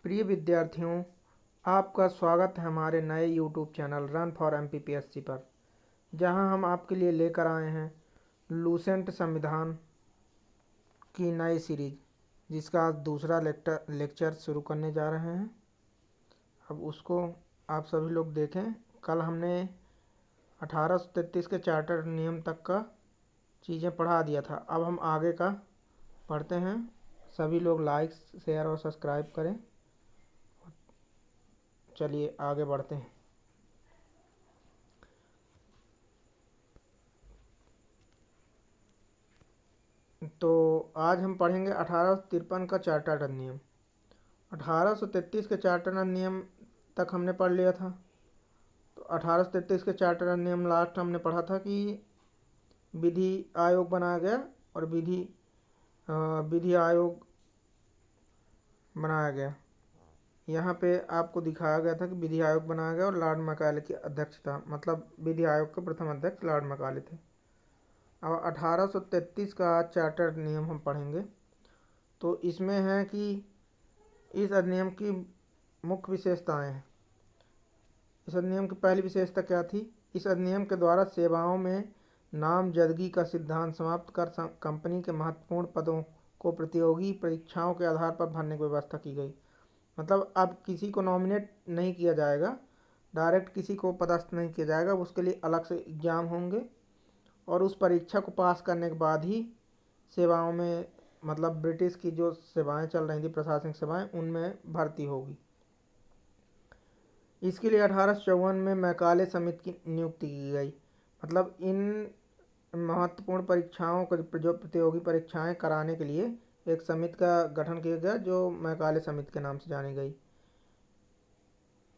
प्रिय विद्यार्थियों, आपका स्वागत है हमारे नए YouTube channel run for MPPSC पर, जहां हम आपके लिए लेकर आए हैं लूसेंट संविधान की नई सीरीज, जिसका आज दूसरा लेक्चर शुरू करने जा रहे हैं। अब उसको आप सभी लोग देखें। कल हमने 1833 के चार्टर नियम तक का चीज़ें पढ़ा दिया था। अब हम आगे का पढ़ते हैं। सभी लोग लाइक, शेयर और सब्सक्राइब करें। चलिए आगे बढ़ते हैं। तो आज हम पढ़ेंगे 1853 का चार्टर अधिनियम। 1833 के चार्टर अधिनियम तक हमने पढ़ लिया था। तो 1833 के चार्टर अधिनियम लास्ट हमने पढ़ा था कि विधि आयोग बनाया गया और विधि आयोग बनाया गया। यहाँ पे आपको दिखाया गया था कि विधि आयोग बनाया गया और लॉर्ड मैकाले की अध्यक्षता, मतलब विधि आयोग के प्रथम अध्यक्ष लॉर्ड मैकाले थे। अब 1833 का चार्टर नियम हम पढ़ेंगे। तो इसमें है कि इस अधिनियम की मुख्य विशेषताएं हैं। इस अधिनियम की पहली विशेषता क्या थी? इस अधिनियम के द्वारा सेवाओं में नामजदगी का सिद्धांत समाप्त कर कंपनी के महत्वपूर्ण पदों को प्रतियोगी परीक्षाओं के आधार पर भरने की व्यवस्था की गई। मतलब अब किसी को नॉमिनेट नहीं किया जाएगा, डायरेक्ट किसी को पदस्थ नहीं किया जाएगा, उसके लिए अलग से एग्ज़ाम होंगे और उस परीक्षा को पास करने के बाद ही सेवाओं में, मतलब ब्रिटिश की जो सेवाएं चल रही थी, प्रशासनिक सेवाएं, उनमें भर्ती होगी। इसके लिए 1854 में मैकाले समिति की नियुक्ति की गई। मतलब इन महत्वपूर्ण परीक्षाओं को, जो प्रतियोगी परीक्षाएं कराने के लिए एक समिति का गठन किया गया, जो मैकाले समिति के नाम से जानी गई।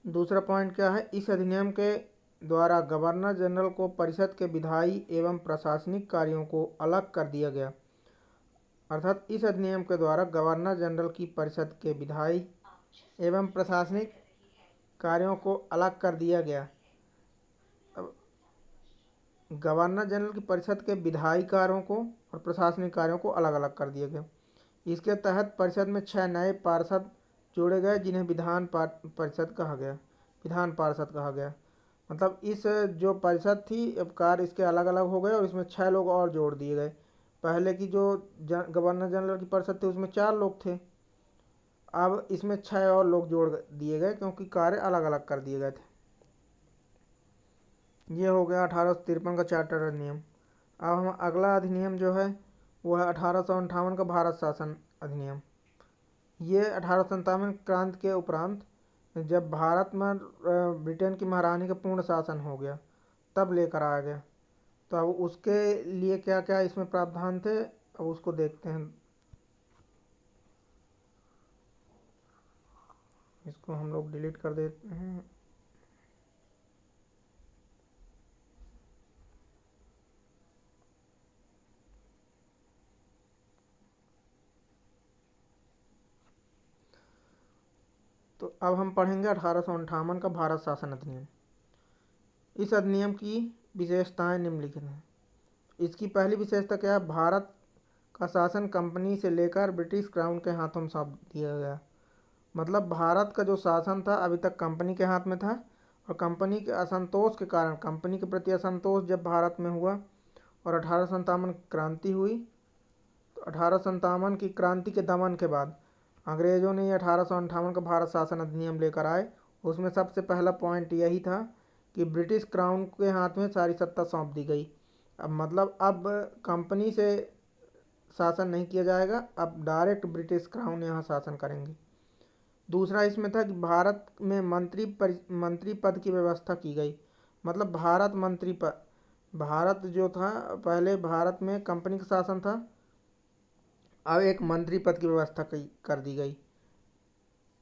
दूसरा पॉइंट क्या है? इस अधिनियम के द्वारा गवर्नर जनरल को परिषद के विधायी एवं प्रशासनिक कार्यों को अलग कर दिया गया। अर्थात इस अधिनियम के द्वारा गवर्नर जनरल की परिषद के विधायी एवं प्रशासनिक कार्यों को अलग कर दिया गया। अब गवर्नर जनरल की परिषद के विधायी कार्यों को और प्रशासनिक कार्यों को अलग अलग कर दिया गया। इसके तहत परिषद में 6 नए पार्षद जोड़े गए, जिन्हें विधान पार्षद कहा गया। मतलब इस जो परिषद थी, अब कार्य इसके अलग अलग हो गए और इसमें 6 लोग और जोड़ दिए गए। पहले की जो गवर्नर जनरल की परिषद थी उसमें 4 लोग थे, अब इसमें 6 और लोग जोड़ दिए गए, क्योंकि कार्य अलग अलग कर दिए गए थे। ये हो गया 1853 का चार्टर अधिनियम। अब हम अगला अधिनियम जो है वो है 1858 का भारत शासन अधिनियम। ये 1857 क्रांति के उपरांत, जब भारत में ब्रिटेन की महारानी का पूर्ण शासन हो गया, तब लेकर आया गया। तो अब उसके लिए क्या क्या इसमें प्रावधान थे, अब उसको देखते हैं। इसको हम लोग डिलीट कर देते हैं। तो अब हम पढ़ेंगे 1858 का भारत शासन अधिनियम। इस अधिनियम की विशेषताएं निम्नलिखित हैं। इसकी पहली विशेषता क्या है? भारत का शासन कंपनी से लेकर ब्रिटिश क्राउन के हाथों में सौंप दिया गया। मतलब भारत का जो शासन था अभी तक कंपनी के हाथ में था, और कंपनी के असंतोष के कारण, कंपनी के प्रति असंतोष जब भारत में हुआ और 1857 क्रांति हुई, तो 1857 की क्रांति के दमन के बाद अंग्रेज़ों ने 1858 का भारत शासन अधिनियम लेकर आए। उसमें सबसे पहला पॉइंट यही था कि ब्रिटिश क्राउन के हाथ में सारी सत्ता सौंप दी गई। अब मतलब अब कंपनी से शासन नहीं किया जाएगा, अब डायरेक्ट ब्रिटिश क्राउन यहाँ शासन करेंगे। दूसरा इसमें था कि भारत में मंत्री पद की व्यवस्था की गई। मतलब भारत जो था, पहले भारत में कंपनी का शासन था, अब एक मंत्री पद की व्यवस्था कर दी गई।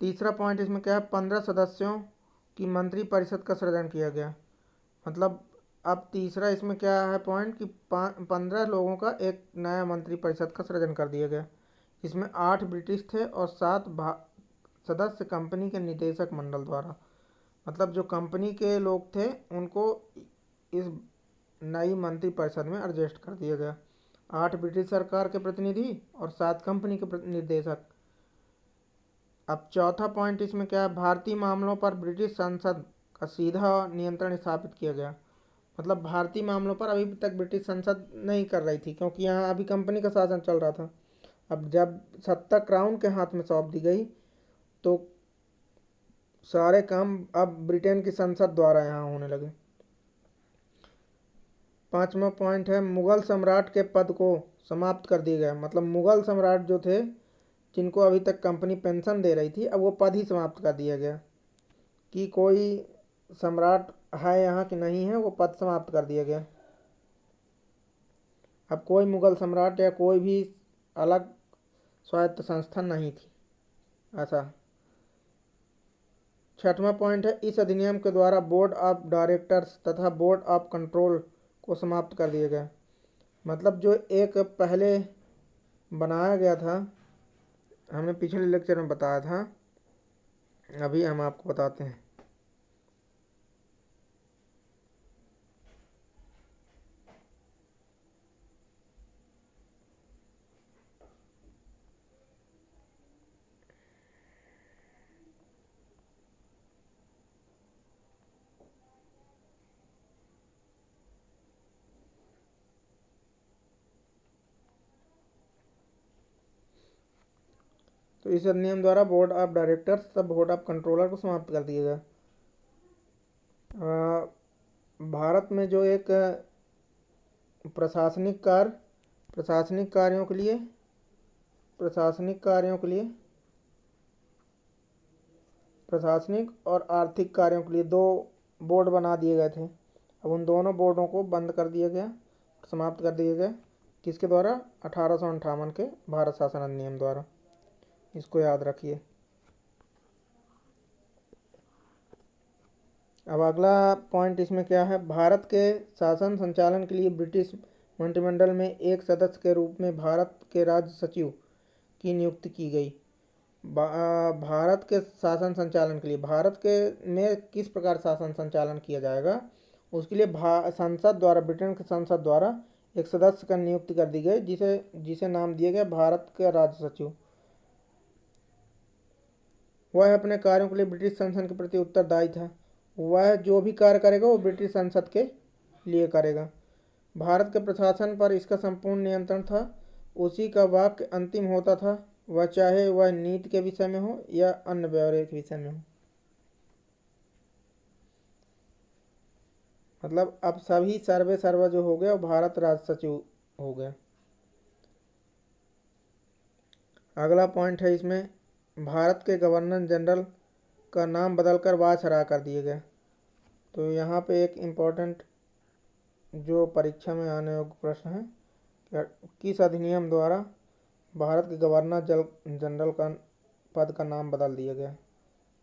तीसरा पॉइंट इसमें क्या है? 15 सदस्यों की मंत्री परिषद का सृजन किया गया। मतलब अब तीसरा इसमें क्या है पॉइंट कि 15 लोगों का एक नया मंत्री परिषद का सृजन कर दिया गया। इसमें 8 ब्रिटिश थे और 7 सदस्य कंपनी के निदेशक मंडल द्वारा। मतलब जो कंपनी के लोग थे उनको इस नई मंत्री परिषद में एडजस्ट कर दिया गया। 8 ब्रिटिश सरकार के प्रतिनिधि और 7 कंपनी के निदेशक। अब चौथा पॉइंट इसमें क्या है, भारतीय मामलों पर ब्रिटिश संसद का सीधा नियंत्रण स्थापित किया गया। मतलब भारतीय मामलों पर अभी तक ब्रिटिश संसद नहीं कर रही थी, क्योंकि यहाँ अभी कंपनी का शासन चल रहा था। अब जब सत्ता क्राउन के हाथ में सौंप दी गई तो सारे काम अब ब्रिटेन की संसद द्वारा यहाँ होने लगे। पांचवा पॉइंट है, मुगल सम्राट के पद को समाप्त कर दिया गया। मतलब मुगल सम्राट जो थे, जिनको अभी तक कंपनी पेंशन दे रही थी, अब वो पद ही समाप्त कर दिया गया कि कोई सम्राट है यहाँ कि नहीं है, वो पद समाप्त कर दिया गया। अब कोई मुगल सम्राट या कोई भी अलग स्वायत्त संस्था नहीं थी ऐसा। छठवां पॉइंट है, इस अधिनियम के द्वारा बोर्ड ऑफ डायरेक्टर्स तथा बोर्ड ऑफ कंट्रोल को समाप्त कर दिया गया। मतलब जो एक पहले बनाया गया था, हमने पिछले लेक्चर में बताया था, अभी हम आपको बताते हैं। तो इस अधिनियम द्वारा बोर्ड ऑफ डायरेक्टर्स तथा बोर्ड ऑफ कंट्रोलर को समाप्त कर दिया गया। भारत में जो एक प्रशासनिक कार्यों के लिए प्रशासनिक और आर्थिक कार्यों के लिए दो बोर्ड बना दिए गए थे। अब उन दोनों बोर्डों को बंद कर दिया गया, समाप्त कर दिया गया। किसके द्वारा? 1858 के भारत शासन अधिनियम द्वारा। इसको याद रखिए। अब अगला पॉइंट इसमें क्या है, भारत के शासन संचालन के लिए ब्रिटिश मंत्रिमंडल में एक सदस्य के रूप में भारत के राज्य सचिव की नियुक्ति की गई। भारत के शासन संचालन के लिए, भारत के में किस प्रकार शासन संचालन किया जाएगा, उसके लिए संसद द्वारा, ब्रिटेन के संसद द्वारा एक सदस्य का नियुक्ति कर दी गई, जिसे नाम दिया गया भारत का राज्य सचिव। वह अपने कार्यों के लिए ब्रिटिश संसद के प्रति उत्तरदायी था। वह जो भी कार्य करेगा वो ब्रिटिश संसद के लिए करेगा। भारत के प्रशासन पर इसका संपूर्ण नियंत्रण था। उसी का वाक्य अंतिम होता था, वह चाहे वह नीति के विषय में हो या अन्य ब्यौरे के विषय में हो। मतलब अब सभी सर्वे सर्वा जो हो गया वो भारत राज्य सचिव हो गया। अगला पॉइंट है इसमें, भारत के गवर्नर जनरल का नाम बदलकर वायसराय कर दिया गया। तो यहाँ पे एक इम्पोर्टेंट जो परीक्षा में आने योग्य प्रश्न है, किस अधिनियम द्वारा भारत के गवर्नर जनरल का पद का नाम बदल दिया गया?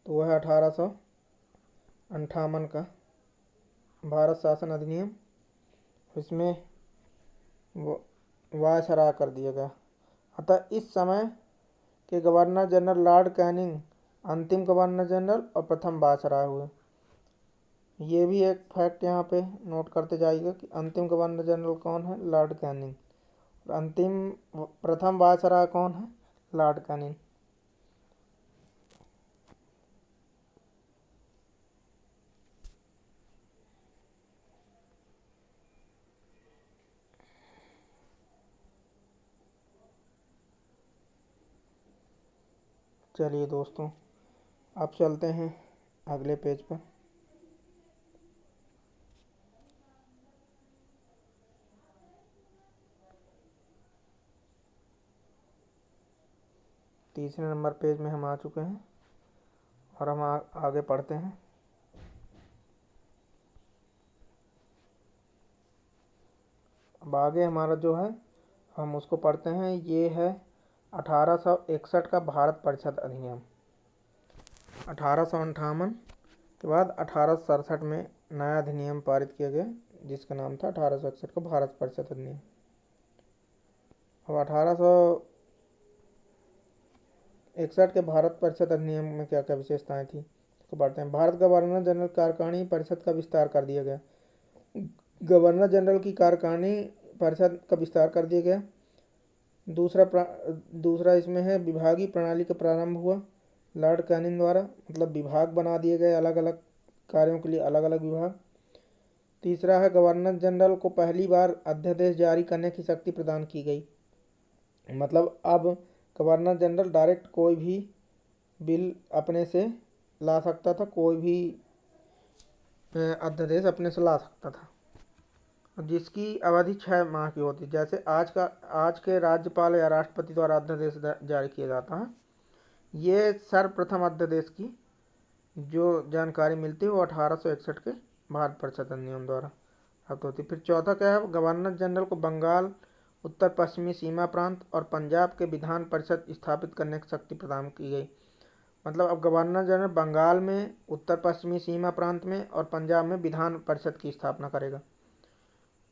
तो वह 1858 का भारत शासन अधिनियम। इसमें वायसराय कर दिया गया। अतः इस समय के गवर्नर जनरल लॉर्ड कैनिंग अंतिम गवर्नर जनरल और प्रथम वायसराय हुए। ये भी एक फैक्ट यहाँ पे नोट करते जाइएगा कि अंतिम गवर्नर जनरल कौन है? Lord Canning. और प्रथम वायसराय कौन है? Lord Canning. चलिए दोस्तों, अब चलते हैं अगले पेज पर। तीसरे नंबर पेज में हम आ चुके हैं और हम आगे पढ़ते हैं। अब आगे हमारा जो है हम उसको पढ़ते हैं। ये है 1861 का भारत परिषद अधिनियम। 1858 के बाद 1867 में नया अधिनियम पारित किया गया, जिसका नाम था 1861 का भारत परिषद अधिनियम। अब 1861 के भारत परिषद अधिनियम में क्या क्या विशेषताएं थी इसको पढ़ते हैं। भारत गवर्नर जनरल कार्यकारिणी परिषद का विस्तार कर दिया गया। गवर्नर जनरल की कार्यकारिणी परिषद का विस्तार कर दिया गया। दूसरा इसमें है विभागीय प्रणाली का प्रारंभ हुआ। लॉर्ड कैनिंग द्वारा, मतलब विभाग बना दिए गए अलग अलग कार्यों के लिए अलग अलग विभाग। तीसरा है गवर्नर जनरल को पहली बार अध्यादेश जारी करने की शक्ति प्रदान की गई, मतलब अब गवर्नर जनरल डायरेक्ट कोई भी बिल अपने से ला सकता था, कोई भी अध्यादेश अपने से ला सकता था, जिसकी अवधि 6 माह की होती। जैसे आज के राज्यपाल या राष्ट्रपति द्वारा अध्यादेश जारी किया जाता है, ये सर्वप्रथम अध्यादेश की जो जानकारी मिलती है वो 1861 के भारत परिषद अधिनियम द्वारा प्राप्त होती है। फिर चौथा क्या है, गवर्नर जनरल को बंगाल, उत्तर पश्चिमी सीमा प्रांत और पंजाब के विधान परिषद स्थापित करने की शक्ति प्रदान की गई। मतलब अब गवर्नर जनरल बंगाल में, उत्तर पश्चिमी सीमा प्रांत में और पंजाब में विधान परिषद की स्थापना करेगा।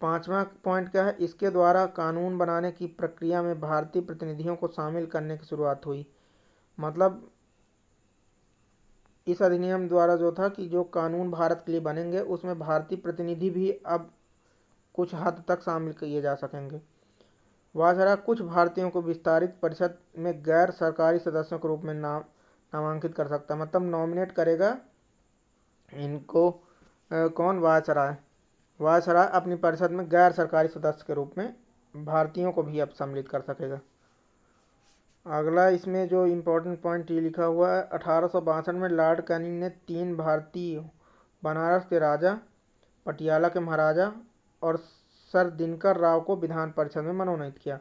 पांचवा पॉइंट क्या है, इसके द्वारा कानून बनाने की प्रक्रिया में भारतीय प्रतिनिधियों को शामिल करने की शुरुआत हुई। मतलब इस अधिनियम द्वारा जो था कि जो कानून भारत के लिए बनेंगे उसमें भारतीय प्रतिनिधि भी अब कुछ हद तक शामिल किए जा सकेंगे। वायसराय कुछ भारतीयों को विस्तारित परिषद में गैर सरकारी सदस्यों के रूप में नामांकित कर सकता है, मतलब नॉमिनेट करेगा इनको कौन, वायसराय अपनी परिषद में गैर सरकारी सदस्य के रूप में भारतीयों को भी अब सम्मिलित कर सकेगा। अगला इसमें जो इम्पोर्टेंट पॉइंट ये लिखा हुआ है, 1862 में लॉर्ड कैनिंग ने 3 भारतीय, बनारस के राजा, पटियाला के महाराजा और सर दिनकर राव को विधान परिषद में मनोनीत किया।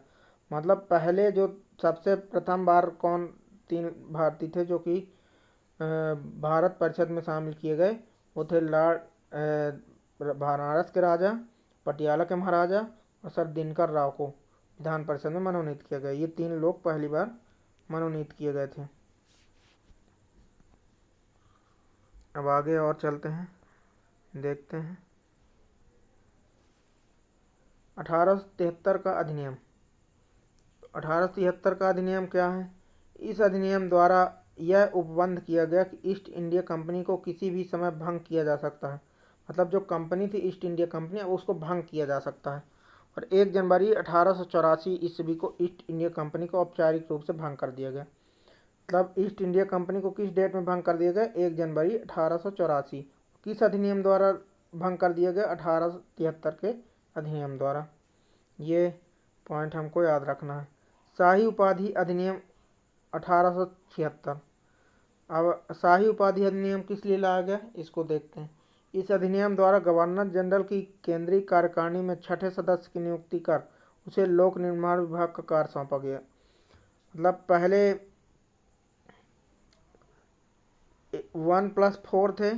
मतलब पहले जो सबसे प्रथम बार कौन 3 भारतीय थे जो कि भारत परिषद में शामिल किए गए, वो थे बनारस के राजा, पटियाला के महाराजा और सर दिनकर राव को विधान परिषद में मनोनीत किया गया। ये 3 लोग पहली बार मनोनीत किए गए थे। अब आगे और चलते हैं, देखते हैं 1873 का अधिनियम। 1873 का अधिनियम क्या है, इस अधिनियम द्वारा यह उपबंध किया गया कि ईस्ट इंडिया कंपनी को किसी भी समय भंग किया जा सकता है। मतलब जो कंपनी थी ईस्ट इंडिया कंपनी, उसको भंग किया जा सकता है। और 1 जनवरी 1884 ईस्वी को ईस्ट इंडिया कंपनी को औपचारिक रूप से भंग कर दिया गया। मतलब ईस्ट इंडिया कंपनी को किस डेट में भंग कर दिया गया, 1 जनवरी 1884। किस अधिनियम द्वारा भंग कर दिया गया, 1873 के अधिनियम द्वारा। ये पॉइंट हमको याद रखना है। शाही उपाधि अधिनियम 1876। अब शाही उपाधि अधिनियम किस लिए लाया गया, इसको देखते हैं। इस अधिनियम द्वारा गवर्नर जनरल की केंद्रीय कार्यकारिणी में 6ठे सदस्य की नियुक्ति कर उसे लोक निर्माण विभाग का कार्य सौंपा गया। मतलब पहले 1+4 थे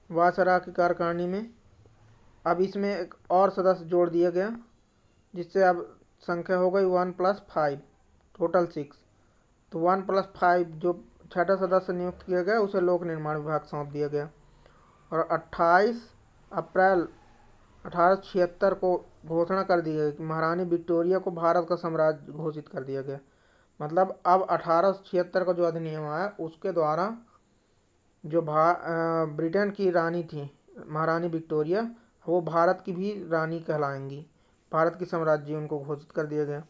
वायसराय की कार्यकारिणी में, अब इसमें एक और सदस्य जोड़ दिया गया जिससे अब संख्या हो गई 1+5, टोटल 6। तो 1+5 जो 6ठा सदस्य नियुक्त किया गया उसे लोक निर्माण विभाग सौंप दिया गया। और 28 अप्रैल 1876 को घोषणा कर दी गई कि महारानी विक्टोरिया को भारत का साम्राज्य घोषित कर दिया गया। मतलब अब 1876 का जो अधिनियम आया उसके द्वारा जो ब्रिटेन की रानी थी महारानी विक्टोरिया, वो भारत की भी रानी कहलाएंगी, भारत की साम्राज्य उनको घोषित कर दिया गया।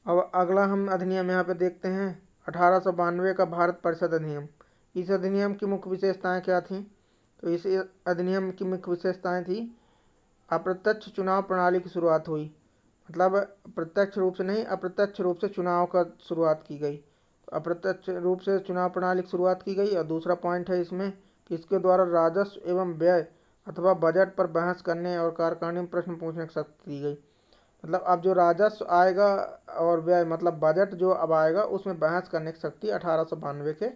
अब अगला हम अधिनियम यहाँ पे देखते हैं 1892 का भारत परिषद अधिनियम। इस अधिनियम की मुख्य विशेषताएं क्या थीं, तो इस अधिनियम की मुख्य विशेषताएं थी अप्रत्यक्ष चुनाव प्रणाली की शुरुआत हुई। मतलब प्रत्यक्ष रूप से नहीं, अप्रत्यक्ष रूप से चुनाव का शुरुआत की गई। अप्रत्यक्ष रूप से चुनाव प्रणाली की शुरुआत की गई। और दूसरा पॉइंट है इसमें कि इसके द्वारा राजस्व एवं व्यय अथवा बजट पर बहस करने और कार्यकारिणी में प्रश्न पूछने की शक्ति दी गई। मतलब अब जो राजस्व आएगा और व्यय मतलब बजट जो अब आएगा उसमें बहस करने की शक्ति 1892 के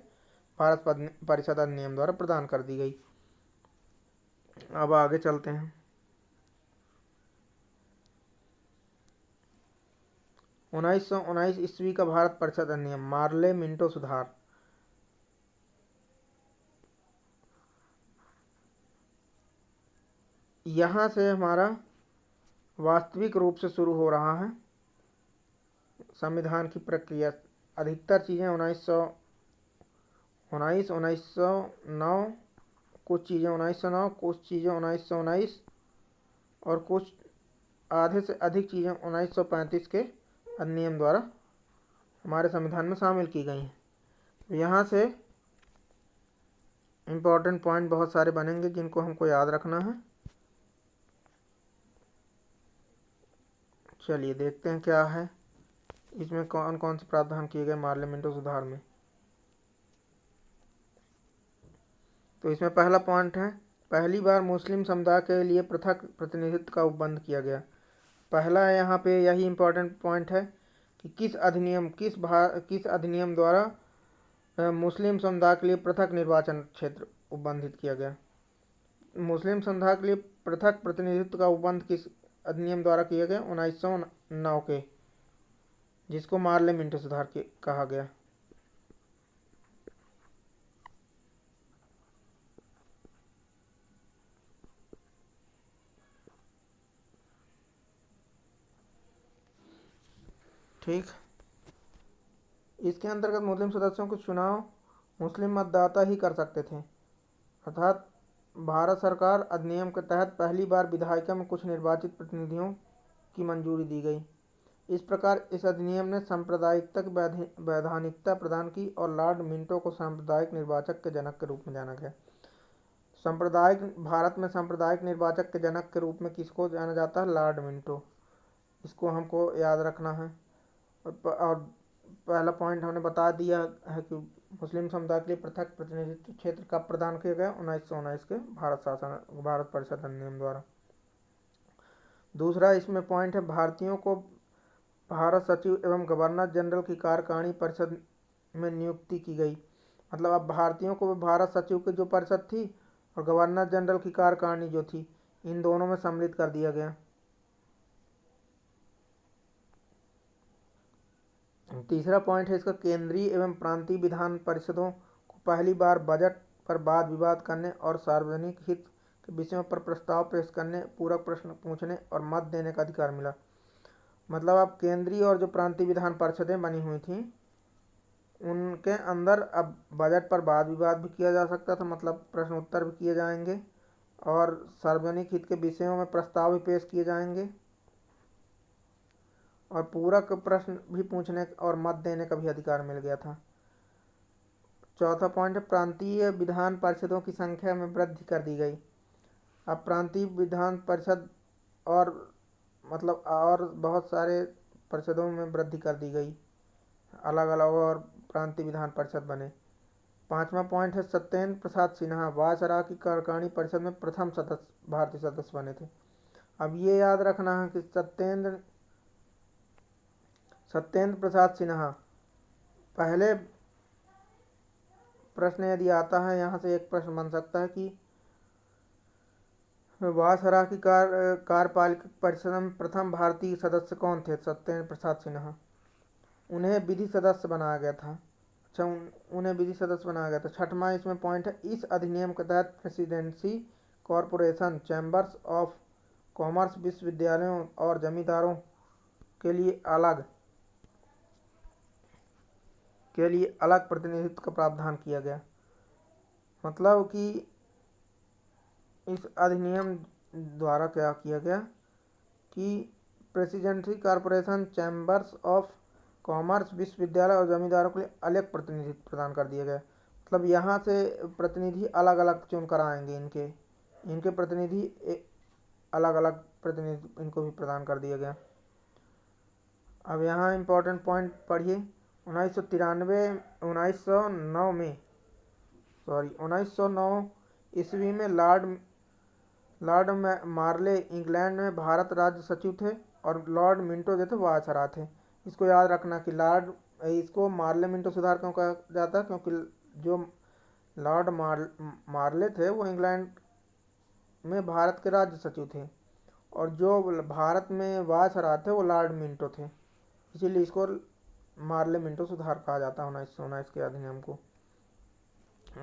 भारत परिषद अधिनियम द्वारा प्रदान कर दी गई। अब आगे चलते हैं 1919 ईस्वी का भारत परिषद अधिनियम, मार्ले मिंटो सुधार। यहाँ से हमारा वास्तविक रूप से शुरू हो रहा है संविधान की प्रक्रिया। अधिकतर चीज़ें 1909, कुछ चीज़ें 1909, कुछ चीज़ें 1919 और कुछ आधे से अधिक चीज़ें 1935 के अधिनियम द्वारा हमारे संविधान में शामिल की गई हैं। यहाँ से इम्पोर्टेंट पॉइंट बहुत सारे बनेंगे जिनको हमको याद रखना है। चलिए देखते हैं क्या है इसमें, कौन कौन से प्रावधान किए गए मार्ले मिंटो सुधार में। तो इसमें पहला पॉइंट है, पहली बार मुस्लिम समुदाय के लिए पृथक प्रतिनिधित्व का उपबंध किया गया। पहला है यहाँ पे यही इम्पोर्टेंट पॉइंट है कि किस अधिनियम द्वारा मुस्लिम समुदाय के लिए पृथक निर्वाचन क्षेत्र उपबंधित किया गया। मुस्लिम समुदाय के लिए पृथक प्रतिनिधित्व का उपबंध किस अधिनियम द्वारा किया गया? 1909 के, जिसको मार्ले मिंटो सुधार के कहा गया। ठीक, इसके अंतर्गत मुस्लिम सदस्यों के चुनाव मुस्लिम मतदाता ही कर सकते थे, अर्थात भारत सरकार अधिनियम के तहत पहली बार विधायिका में कुछ निर्वाचित प्रतिनिधियों की मंजूरी दी गई। इस प्रकार इस अधिनियम ने सांप्रदायिकता की वैधानिकता प्रदान की और लॉर्ड मिंटो को सांप्रदायिक निर्वाचक के जनक के रूप में जाना गया। भारत में सांप्रदायिक निर्वाचक के जनक के रूप में किसको जाना जाता है? Lord Minto. इसको हमको याद रखना है। और पहला पॉइंट हमने बता दिया है कि मुस्लिम समुदाय के लिए पृथक प्रतिनिधित्व क्षेत्र कब प्रदान किया गया? 1919 के भारत परिषद अधिनियम द्वारा। दूसरा इसमें पॉइंट है, भारतीयों को भारत सचिव एवं गवर्नर जनरल की कार्यकारिणी परिषद में नियुक्ति की गई। मतलब अब भारतीयों को भारत सचिव की जो परिषद थी और गवर्नर जनरल की कार्यकारिणी जो थी, इन दोनों में सम्मिलित कर दिया गया। तीसरा पॉइंट है इसका, केंद्रीय एवं प्रांतीय विधान परिषदों को पहली बार बजट पर वाद विवाद करने और सार्वजनिक हित के विषयों पर प्रस्ताव पेश करने, पूरक प्रश्न पूछने और मत देने का अधिकार मिला। मतलब अब केंद्रीय और जो प्रांतीय विधान परिषदें बनी हुई थी, उनके अंदर अब बजट पर वाद विवाद भी किया जा सकता था, मतलब प्रश्न उत्तर भी किए जाएंगे और सार्वजनिक हित के विषयों में प्रस्ताव भी पेश किए जाएंगे और पूरक प्रश्न भी पूछने और मत देने का भी अधिकार मिल गया था। चौथा पॉइंट है, प्रांतीय विधान परिषदों की संख्या में वृद्धि कर दी गई। अब प्रांतीय विधान परिषद और बहुत सारे परिषदों में वृद्धि कर दी गई, अलग अलग और प्रांतीय विधान परिषद बने। पांचवा पॉइंट है, सत्येंद्र प्रसाद सिन्हा वायसराय की कार्यकारिणी परिषद में प्रथम भारतीय सदस्य बने थे। अब ये याद रखना है कि सत्येंद्र प्रसाद सिन्हा, पहले प्रश्न यदि आता है यहाँ से एक प्रश्न बन सकता है कि वायसराय की कार्यपालिका परिषद में प्रथम भारतीय सदस्य कौन थे? सत्येंद्र प्रसाद सिन्हा। उन्हें विधि सदस्य बनाया गया था। उन्हें विधि सदस्य बनाया गया था। छठवां इसमें पॉइंट है, इस अधिनियम के तहत presidency, corporation, chambers of commerce, विश्वविद्यालयों और जमींदारों के लिए अलग प्रतिनिधित्व का प्रावधान किया गया। मतलब कि इस अधिनियम द्वारा क्या किया गया कि presidency, corporation, chambers of commerce, विश्वविद्यालय और जमींदारों के लिए अलग प्रतिनिधित्व प्रदान कर दिया गया। मतलब यहाँ से प्रतिनिधि अलग अलग चुन कर आएंगे, इनके प्रतिनिधि अलग अलग प्रतिनिधि इनको भी प्रदान कर दिया गया। अब यहाँ इम्पोर्टेंट पॉइंट पढ़िए। 1909 ईस्वी में लॉर्ड मार्ले इंग्लैंड में भारत राज्य सचिव थे और लॉर्ड मिंटो जो थे वायसराय थे। इसको याद रखना कि इसको मार्ले मिंटो सुधार क्यों कहा जाता है? क्योंकि जो लॉर्ड मार्ले थे वो इंग्लैंड में भारत के राज्य सचिव थे और जो भारत में वायसराय थे वो लॉर्ड मिंटो थे, इसीलिए इसको मार्ले मिंटो सुधार कहा जाता है 1919 के अधिनियम को।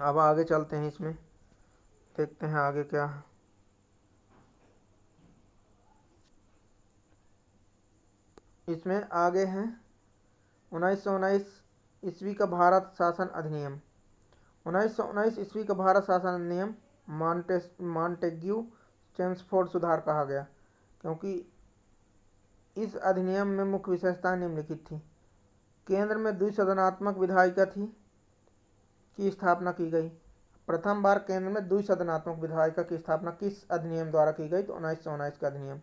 अब आगे चलते हैं, इसमें देखते हैं आगे क्या है। इसमें आगे है 1919 ईस्वी का भारत शासन अधिनियम। 1919 ईस्वी का भारत शासन अधिनियम मॉन्टेग्यू चेम्सफोर्ड सुधार कहा गया, क्योंकि इस अधिनियम में मुख्य विशेषताएं निम्नलिखित थी। केंद्र में द्विसदनात्मक विधायिका थी, की स्थापना की गई? प्रथम बार केंद्र में द्विसदनात्मक विधायिका की स्थापना किस अधिनियम द्वारा की गई? तो 1919 का अधिनियम।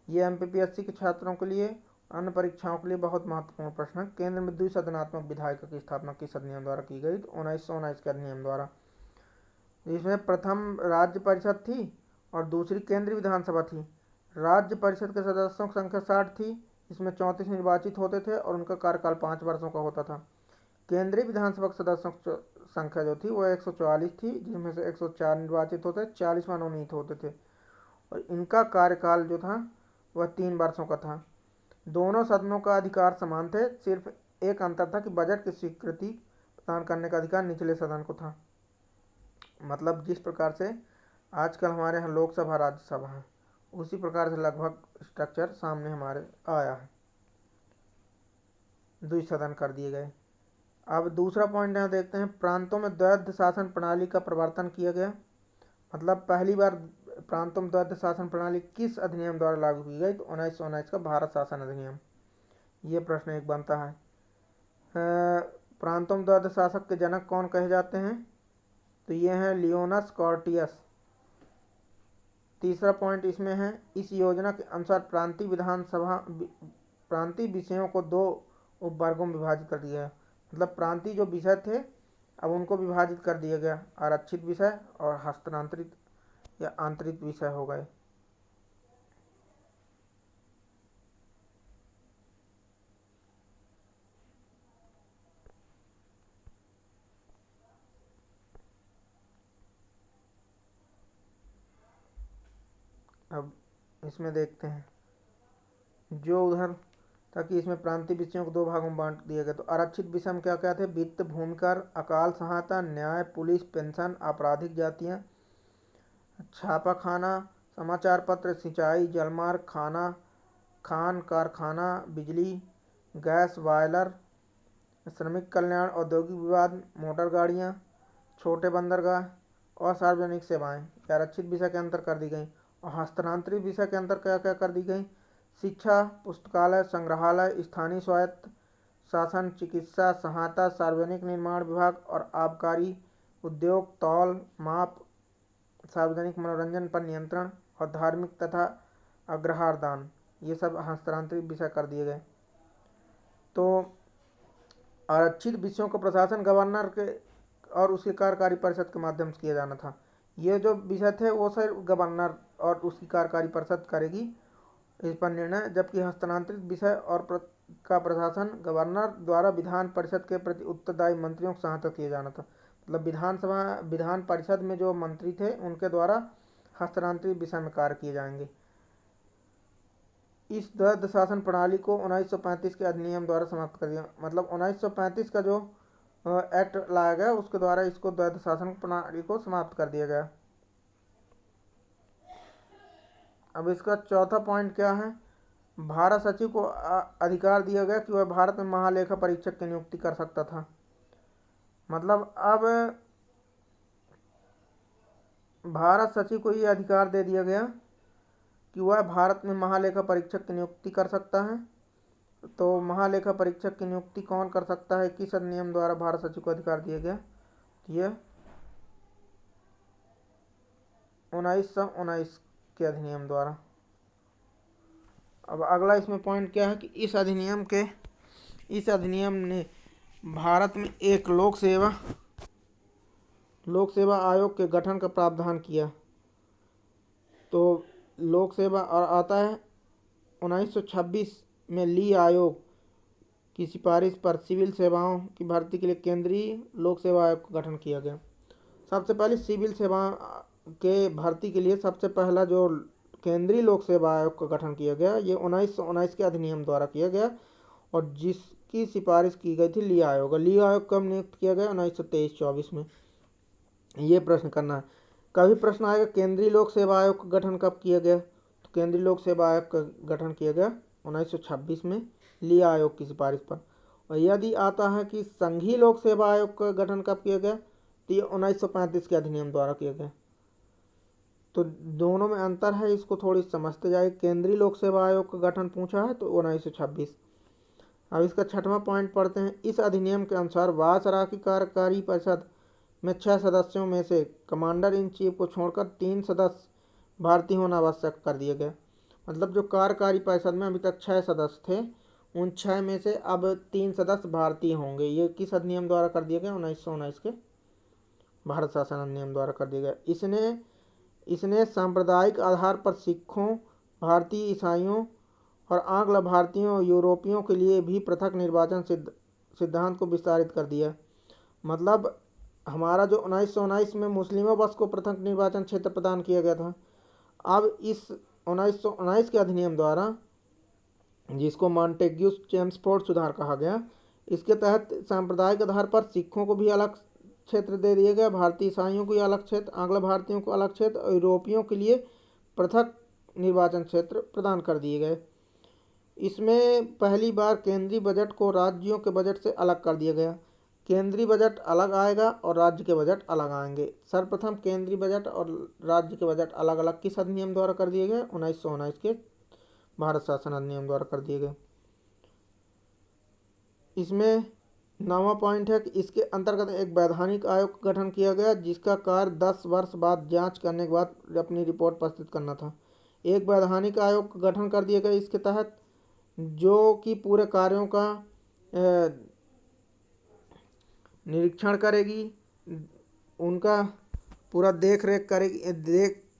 ये एमपीपीएससी के छात्रों के लिए, अन्य परीक्षाओं के लिए बहुत महत्वपूर्ण प्रश्न है। केंद्र में द्विसदनात्मक विधायिका की स्थापना किस अधिनियम द्वारा की गई? तो 1919 के अधिनियम द्वारा। इसमें प्रथम राज्य परिषद थी और दूसरी केंद्रीय विधानसभा थी। राज्य परिषद के सदस्यों की संख्या 60 थी। इसमें 34 निर्वाचित होते थे और उनका कार्यकाल 5 वर्षों का होता था। केंद्रीय विधानसभा के सदस्यों की संख्या जो थी वो 144 थी, जिसमें से 104 निर्वाचित होते, 40 मनोनीत होते थे और इनका कार्यकाल जो था वह 3 वर्षों का था। दोनों सदनों का अधिकार समान थे, सिर्फ एक अंतर था कि बजट की स्वीकृति प्रदान करने का अधिकार निचले सदन को था। मतलब जिस प्रकार से आजकल हमारे यहाँ लोकसभा राज्यसभा है, उसी प्रकार से लगभग स्ट्रक्चर सामने हमारे आया है, द्विसदन कर दिए गए। अब दूसरा पॉइंट यहाँ देखते हैं, प्रांतों में द्वैध शासन प्रणाली का प्रवर्तन किया गया। मतलब पहली बार प्रांतों में द्वैध शासन प्रणाली किस अधिनियम द्वारा लागू की गई? तो 1919 का भारत शासन अधिनियम। ये प्रश्न एक बनता है। प्रांतों में द्वैध शासक के जनक कौन कहे जाते हैं? तो ये हैं लियोनस कॉर्टियस। तीसरा पॉइंट इसमें है, इस योजना के अनुसार प्रांतीय विषयों को 2 उपवर्गों में विभाजित कर दिया है। मतलब प्रांतीय जो विषय थे अब उनको विभाजित कर दिया गया, आरक्षित विषय और हस्तांतरित या आंतरिक विषय हो गए। अब इसमें देखते हैं जो उधर, ताकि इसमें प्रांतीय विषयों को 2 भागों में बांट दिया गया। तो आरक्षित विषय में क्या क्या थे? वित्त, भूमिकर, अकाल सहायता, न्याय, पुलिस, पेंशन, आपराधिक जातियाँ, छापा खाना, समाचार पत्र, सिंचाई, जलमार्ग, खान कारखाना, बिजली, गैस, बॉयलर, श्रमिक कल्याण, औद्योगिक विवाद, मोटर गाड़ियाँ, छोटे बंदरगाह और सार्वजनिक सेवाएं आरक्षित विषय के अंतर कर दी गई। और हस्तांतरित विषय के अंतर क्या क्या कर दी गई? शिक्षा, पुस्तकालय, संग्रहालय, स्थानीय स्वायत्त शासन, चिकित्सा सहायता, सार्वजनिक निर्माण विभाग और आबकारी उद्योग, तौल माप, सार्वजनिक मनोरंजन पर नियंत्रण और धार्मिक तथा अग्रहार दान, ये सब हस्तांतरित विषय कर दिए गए। तो आरक्षित विषयों का प्रशासन गवर्नर के और उसके कार्यकारी परिषद के माध्यम से किया जाना था। ये जो विषय थे वो सिर्फ गवर्नर और उसकी कार्यकारी परिषद करेगी इस पर निर्णय, जबकि हस्तांतरित विषय और का प्रशासन गवर्नर द्वारा विधान परिषद के प्रति उत्तरदायी मंत्रियों को सहायता किया जाना था। मतलब विधान परिषद में जो मंत्री थे उनके द्वारा हस्तांतरित विषय में कार्य किए जाएंगे। इस द्वैध शासन प्रणाली को 1935 के अधिनियम द्वारा समाप्त कर दिया। मतलब 1935 का जो एक्ट लाया गया उसके द्वारा इसको द्वैध शासन प्रणाली को समाप्त कर दिया गया। अब इसका चौथा पॉइंट क्या है? भारत सचिव को अधिकार दिया गया कि वह भारत में महालेखा परीक्षक की नियुक्ति कर सकता था। मतलब अब भारत सचिव को ये अधिकार दे दिया गया कि वह भारत में महालेखा परीक्षक की नियुक्ति कर सकता है। तो महालेखा परीक्षक की नियुक्ति कौन कर सकता है? किस अधिनियम द्वारा भारत सचिव को अधिकार दिया गया? यह 1919 के अधिनियम द्वारा। अब अगला इसमें पॉइंट क्या है कि इस अधिनियम ने भारत में एक लोक सेवा आयोग के गठन का प्रावधान किया। तो लोक सेवा और आता है 1926 में ली आयोग की सिफारिश पर सिविल सेवाओं की भर्ती के लिए केंद्रीय लोक सेवा आयोग का गठन किया गया। सबसे पहले सिविल सेवा के भर्ती के लिए सबसे पहला जो केंद्रीय लोक सेवा आयोग का गठन किया गया, ये 1919 के अधिनियम द्वारा किया गया और जिसकी सिफारिश की गई थी ली आयोग। ली आयोग कब नियुक्त किया गया? 1923-24 में। ये प्रश्न करना है। कभी प्रश्न आएगा केंद्रीय लोक सेवा आयोग का गठन कब किया गया? तो केंद्रीय लोक सेवा आयोग का गठन किया गया 1926 में ली आयोग की सिफारिश पर। और यदि आता है कि संघीय लोक सेवा आयोग का गठन कब किया गया, तो ये 1935 के अधिनियम द्वारा किया गया। तो दोनों में अंतर है, इसको थोड़ी समझते जाए। केंद्रीय लोक सेवा आयोग का गठन पूछा है तो 1926। अब इसका छठवां पॉइंट पढ़ते हैं। इस अधिनियम के अनुसार वायसराय की कार्यकारी परिषद में 6 सदस्यों में से कमांडर इन चीफ को छोड़कर 3 सदस्य भारतीय होना आवश्यक कर दिया गया। मतलब जो कार्यकारी परिषद में अभी तक 6 सदस्य थे, उन 6 में से अब 3 सदस्य भारतीय होंगे। ये किस अधिनियम द्वारा कर दिया गया? 1919 के भारत शासन अधिनियम द्वारा कर दिया गया। इसने सांप्रदायिक आधार पर सिखों, भारतीय ईसाइयों और आंग्ल भारतीयों यूरोपियों के लिए भी पृथक निर्वाचन सिद्धांत को विस्तारित कर दिया। मतलब हमारा जो 1919 में मुस्लिमों बस को पृथक निर्वाचन क्षेत्र प्रदान किया गया था, अब इस 1919 के अधिनियम द्वारा, जिसको मॉन्टेग्यू चेम्सफोर्ड सुधार कहा गया, इसके तहत सांप्रदायिक आधार पर सिखों को भी अलग क्षेत्र दे दिया गया, भारतीय ईसाइयों को अलग क्षेत्र, आंग्ल भारतीयों को अलग क्षेत्र और यूरोपियों के लिए पृथक निर्वाचन क्षेत्र प्रदान कर दिए गए। इसमें पहली बार केंद्रीय बजट को राज्यों के बजट से अलग कर दिया गया। केंद्रीय बजट अलग आएगा और राज्य के बजट अलग आएंगे। सर्वप्रथम केंद्रीय बजट और राज्य के बजट अलग अलग किस अधिनियम द्वारा कर दिए गए? 1919 के भारत शासन अधिनियम द्वारा कर दिए गए। इसमें 9वां पॉइंट है कि इसके अंतर्गत एक वैधानिक आयोग का गठन किया गया, जिसका कार्य 10 वर्ष बाद जांच करने के बाद अपनी रिपोर्ट प्रस्तुत करना था। एक वैधानिक आयोग का गठन कर दिया गया इसके तहत, जो कि पूरे कार्यों का निरीक्षण करेगी, उनका पूरा देख रेख करेगी,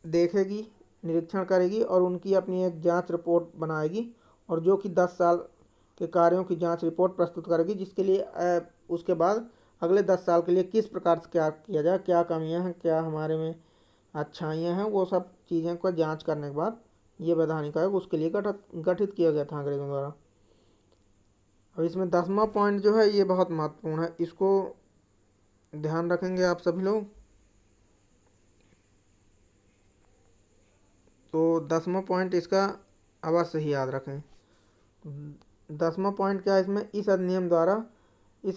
देखेगी, निरीक्षण करेगी और उनकी अपनी एक जांच रिपोर्ट बनाएगी, और जो कि 10 साल के कार्यों की जांच रिपोर्ट प्रस्तुत करेगी, जिसके लिए उसके बाद अगले 10 साल के लिए किस प्रकार से क्या किया जाए, क्या कमियां हैं, क्या हमारे में अच्छाइयां हैं, वो सब चीज़ें को जांच करने के बाद ये वैधानिक आयोग उसके लिए गठित किया गया था अंग्रेजों द्वारा। अब इसमें 10वां पॉइंट जो है ये बहुत महत्वपूर्ण है, इसको ध्यान रखेंगे आप सभी लोग। तो 10वां पॉइंट इसका अवश्य ही याद रखें। 10वां पॉइंट क्या है इसमें? इस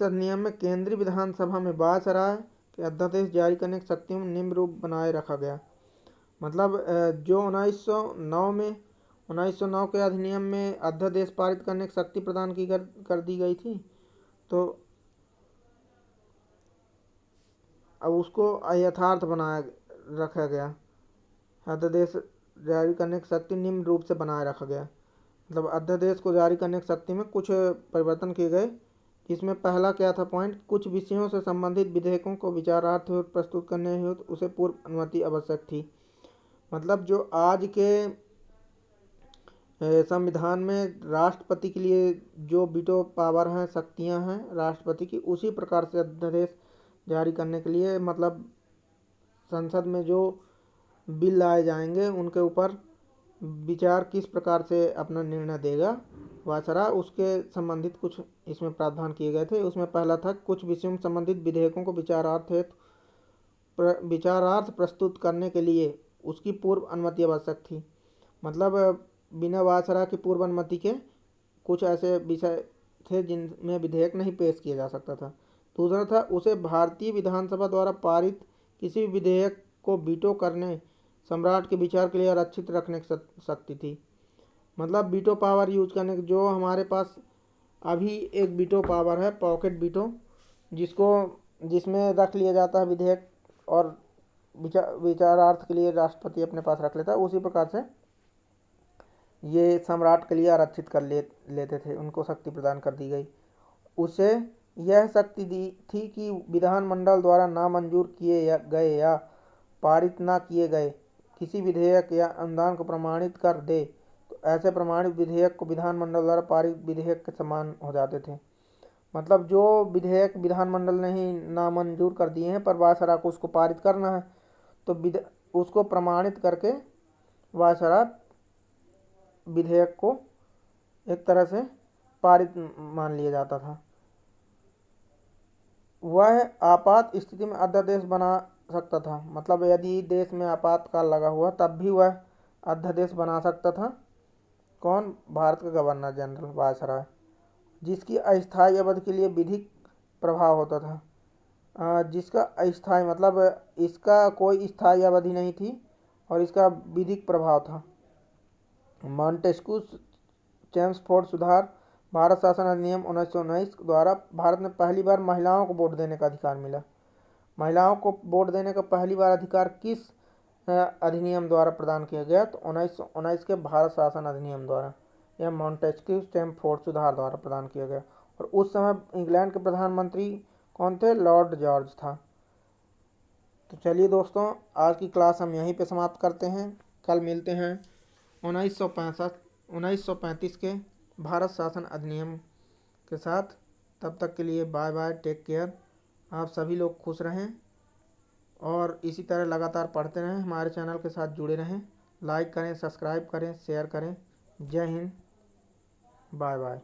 अधिनियम में केंद्रीय विधानसभा में वायसराय के अध्यादेश जारी करने की शक्तियों में निम्न रूप बनाए रखा गया। मतलब जो 1909 के अधिनियम में अध्यादेश पारित करने की शक्ति प्रदान कर दी गई थी, तो अब उसको यथार्थ बनाया रखा गया। अध्यादेश जारी करने की शक्ति निम्न रूप से बनाए रखा गया। मतलब अध्यादेश को जारी करने की शक्ति में कुछ परिवर्तन किए गए। इसमें पहला क्या था पॉइंट? कुछ विषयों से संबंधित विधेयकों को विचारार्थ हेतु प्रस्तुत करने हेतु उसे पूर्व अनुमति आवश्यक थी। मतलब जो आज के संविधान में राष्ट्रपति के लिए जो वीटो पावर हैं, शक्तियां हैं राष्ट्रपति की, उसी प्रकार से अध्यादेश जारी करने के लिए, मतलब संसद में जो बिल लाए जाएंगे उनके ऊपर विचार किस प्रकार से अपना निर्णय देगा वायसराय, उसके संबंधित कुछ इसमें प्रावधान किए गए थे। उसमें पहला था कुछ विषयों में संबंधित विधेयकों को विचारार्थ प्रस्तुत करने के लिए उसकी पूर्व अनुमति आवश्यक थी। मतलब बिना वायसराय की पूर्व अनुमति के कुछ ऐसे विषय थे जिनमें विधेयक नहीं पेश किया जा सकता था। दूसरा था उसे भारतीय विधानसभा द्वारा पारित किसी विधेयक को वीटो करने, सम्राट के विचार के लिए आरक्षित रखने की शक्ति थी। मतलब वीटो पावर यूज करने की, जो हमारे पास अभी एक वीटो पावर है, पॉकेट वीटो, जिसमें रख लिया जाता है विधेयक और विचारार्थ के लिए राष्ट्रपति अपने पास रख लेता है, उसी प्रकार से ये सम्राट के लिए आरक्षित कर लेते थे, उनको शक्ति प्रदान कर दी गई। उसे यह शक्ति दी थी कि विधानमंडल द्वारा नामंजूर किए गए या पारित न किए गए किसी विधेयक या अनुदान को प्रमाणित कर दे, तो ऐसे प्रमाणित विधेयक को विधानमंडल द्वारा पारित विधेयक के समान हो जाते थे। मतलब जो विधेयक विधानमंडल ने ही नामंजूर कर दिए हैं पर वायसराय को उसको पारित करना है, तो उसको प्रमाणित करके वायसराय विधेयक को एक तरह से पारित मान लिया जाता था। वह आपात स्थिति में अध्यादेश बना सकता था। मतलब यदि देश में आपातकाल लगा हुआ तब भी वह अध्यादेश बना सकता था। कौन? भारत का गवर्नर जनरल वायसराय, जिसकी अस्थायी अवधि के लिए विधिक प्रभाव होता था। जिसका अस्थायी मतलब इसका कोई स्थायी अवधि नहीं थी और इसका विधिक प्रभाव था। मॉन्टेस्क्यू चेम्सफोर्ड सुधार भारत शासन अधिनियम 1919 द्वारा भारत में पहली बार महिलाओं को वोट देने का अधिकार मिला। महिलाओं को वोट देने का पहली बार अधिकार किस अधिनियम द्वारा प्रदान किया गया? तो 1919 के भारत शासन अधिनियम द्वारा, या मॉन्टेस्क्यू स्टैमफोर्ड सुधार द्वारा प्रदान किया गया। और उस समय इंग्लैंड के प्रधानमंत्री कौन थे? लॉर्ड जॉर्ज था। तो चलिए दोस्तों, आज की क्लास हम यहीं पे समाप्त करते हैं। कल मिलते हैं 1935 के भारत शासन अधिनियम के साथ। तब तक के लिए बाय बाय, टेक केयर। आप सभी लोग खुश रहें और इसी तरह लगातार पढ़ते रहें, हमारे चैनल के साथ जुड़े रहें। लाइक करें, सब्सक्राइब करें, शेयर करें। जय हिंद, बाय बाय।